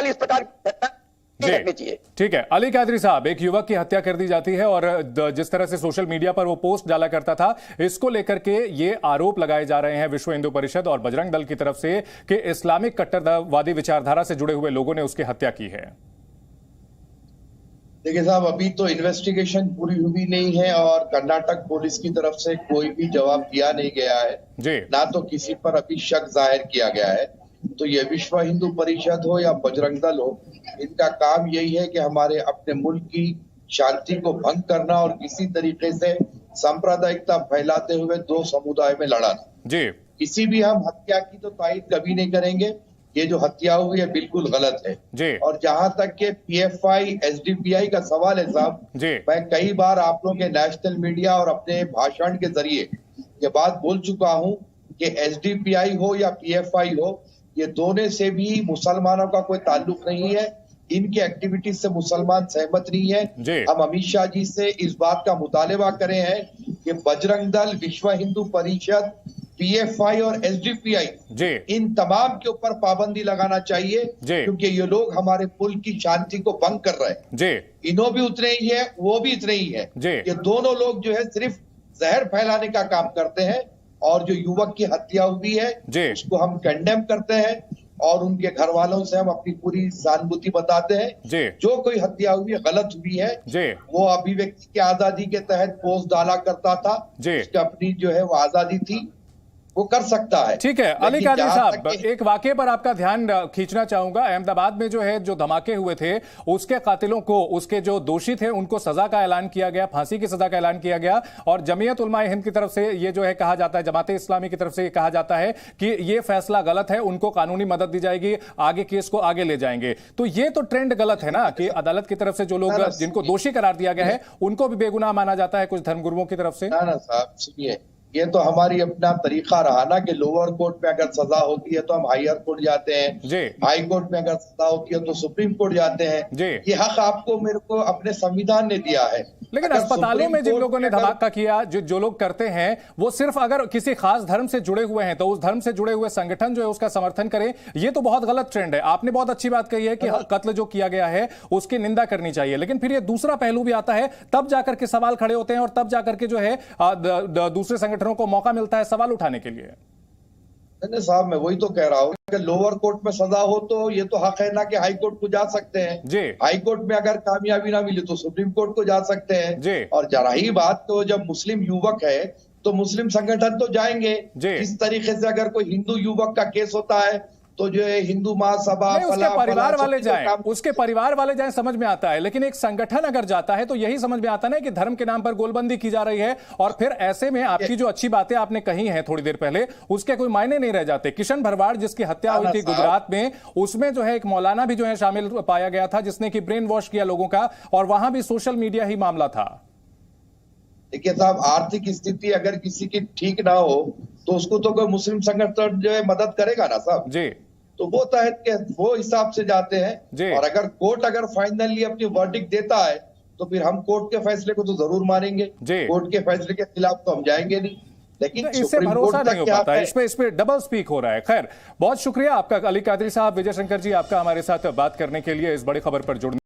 वाली इस प्रकार की घटना नहीं घटनी चाहिए। ठीक है, अली कादरी साहब, एक युवक की हत्या कर दी जाती है और जिस तरह से सोशल मीडिया पर वो पोस्ट डाला करता था, इसको लेकर के ये आरोप लगाए जा रहे हैं विश्व हिंदू परिषद और बजरंग दल की तरफ से कि इस्लामिक कट्टरवादी विचारधारा से जुड़े हुए लोगों ने उसकी हत्या की है। देखिए साहब, अभी तो इन्वेस्टिगेशन पूरी हुई नहीं है और कर्नाटक पुलिस की तरफ से कोई भी जवाब दिया नहीं गया है जी। ना तो किसी पर अभी शक जाहिर किया गया है। तो ये विश्व हिंदू परिषद हो या बजरंग दल हो, इनका काम यही है कि हमारे अपने मुल्क की शांति को भंग करना और किसी तरीके से सांप्रदायिकता फैलाते हुए दो समुदाय में लड़ाना जी। किसी भी हम हत्या की तो तायद कभी नहीं करेंगे। ये जो हत्या हुई है बिल्कुल गलत है जी। और जहां तक के पीएफआई एसडीपीआई का सवाल है साहब जी, मैं कई बार आप लोगों के नेशनल मीडिया और अपने भाषण के जरिए ये बात बोल चुका हूं कि एसडीपीआई हो या पीएफआई हो, ये दोनों से भी मुसलमानों का कोई ताल्लुक नहीं है। इनकी एक्टिविटीज से मुसलमान सहमत नहीं है। हम अमित शाह जी से इस बात का मुतालबा करे हैं कि बजरंग दल, विश्व हिंदू परिषद, पीएफआई और एसडीपीआई इन तमाम के ऊपर पाबंदी लगाना चाहिए क्योंकि ये लोग हमारे मुल्क की शांति को भंग कर रहे हैं। इन्हों भी उतने ही है, वो भी इतने ही है। ये दोनों लोग जो है सिर्फ जहर फैलाने का काम करते हैं और जो युवक की हत्या हुई है उसको हम कंडेम करते हैं और उनके घर वालों से हम अपनी पूरी सहानुभूति बताते हैं। जो कोई हत्या हुई है गलत हुई है, वो अभिव्यक्ति की आजादी के तहत पोस्ट डाला करता था, उसकी अपनी जो है वो आजादी थी, वो कर सकता है। ठीक है, अली कादरी साहब, एक वाकये पर आपका ध्यान खींचना चाहूंगा। अहमदाबाद में जो धमाके हुए थे, उसके कातिलों को, उसके जो दोषी थे, उनको सजा का ऐलान किया गया, फांसी की सजा का ऐलान किया गया और जमीयत उलमाए हिंद की तरफ से ये जो है कहा जाता है, जमाते इस्लामी की तरफ से कहा जाता है कि ये फैसला गलत है, उनको कानूनी मदद दी जाएगी, आगे केस को आगे ले जाएंगे। तो ये तो ट्रेंड गलत है ना कि अदालत की तरफ से जो लोग जिनको दोषी करार दिया गया है उनको भी बेगुनाह माना जाता है कुछ धर्मगुरुओं की तरफ से। ना साहब सुनिए, ये तो हमारी अपना तरीका रहा ना कि लोअर कोर्ट में अगर सजा होती है तो हम हायर कोर्ट जाते हैं, हाई कोर्ट में अगर सजा होती है तो सुप्रीम कोर्ट जाते हैं। ये हक आपको मेरे को अपने संविधान ने दिया है। लेकिन अस्पतालों में जिन लोगों ने धमाका किया, जो लोग करते हैं, वो सिर्फ अगर किसी खास धर्म से जुड़े हुए हैं तो उस धर्म से जुड़े हुए संगठन जो है उसका समर्थन करें, ये तो बहुत गलत ट्रेंड है। आपने बहुत अच्छी बात कही है कि कत्ल जो किया गया है उसकी निंदा करनी चाहिए, लेकिन फिर ये दूसरा पहलू भी आता है, तब जाकर के सवाल खड़े होते हैं और तब जाकर के जो है दूसरे संगठनों को मौका मिलता है सवाल उठाने के लिए। नहीं साहब, मैं वही तो कह रहा हूँ कि लोअर कोर्ट में सजा हो तो ये तो हक है ना कि हाई कोर्ट को जा सकते हैं। हाई कोर्ट में अगर कामयाबी ना मिले तो सुप्रीम कोर्ट को जा सकते हैं। और जरा ही बात तो जब मुस्लिम युवक है तो मुस्लिम संगठन तो जाएंगे। इस तरीके से अगर कोई हिंदू युवक का केस होता है तो जो है हिंदू महासभा, उसके परिवार वाले जाएं, उसके परिवार वाले जाएं, समझ में आता है। लेकिन एक संगठन अगर जाता है तो यही समझ में आता है कि धर्म के नाम पर गोलबंदी की जा रही है और फिर ऐसे में आपकी जो अच्छी बातें आपने कही हैं थोड़ी देर पहले, उसके कोई मायने नहीं रह जाते। किशन भरवाड़ जिसकी हत्या हुई थी गुजरात में, उसमें जो है एक मौलाना भी जो है शामिल पाया गया था जिसने कि ब्रेन वॉश किया लोगों का, और वहां भी सोशल मीडिया ही मामला था। देखिए साहब, आर्थिक स्थिति अगर किसी की ठीक ना हो तो उसको तो कोई मुस्लिम संगठन जो है मदद करेगा ना साहब तो वो तहत के वो हिसाब से जाते हैं। और अगर कोर्ट अगर फाइनली अपनी वर्डिक्ट देता है तो फिर हम कोर्ट के फैसले को तो जरूर मानेंगे। कोर्ट के फैसले के खिलाफ तो हम जाएंगे नहीं, लेकिन इससे भरोसा नहीं हो पाता, इसमें डबल स्पीक हो रहा है। खैर, बहुत शुक्रिया आपका अली कादरी साहब, विजय शंकर जी, आपका हमारे साथ बात करने के लिए, इस बड़ी खबर पर जुड़ने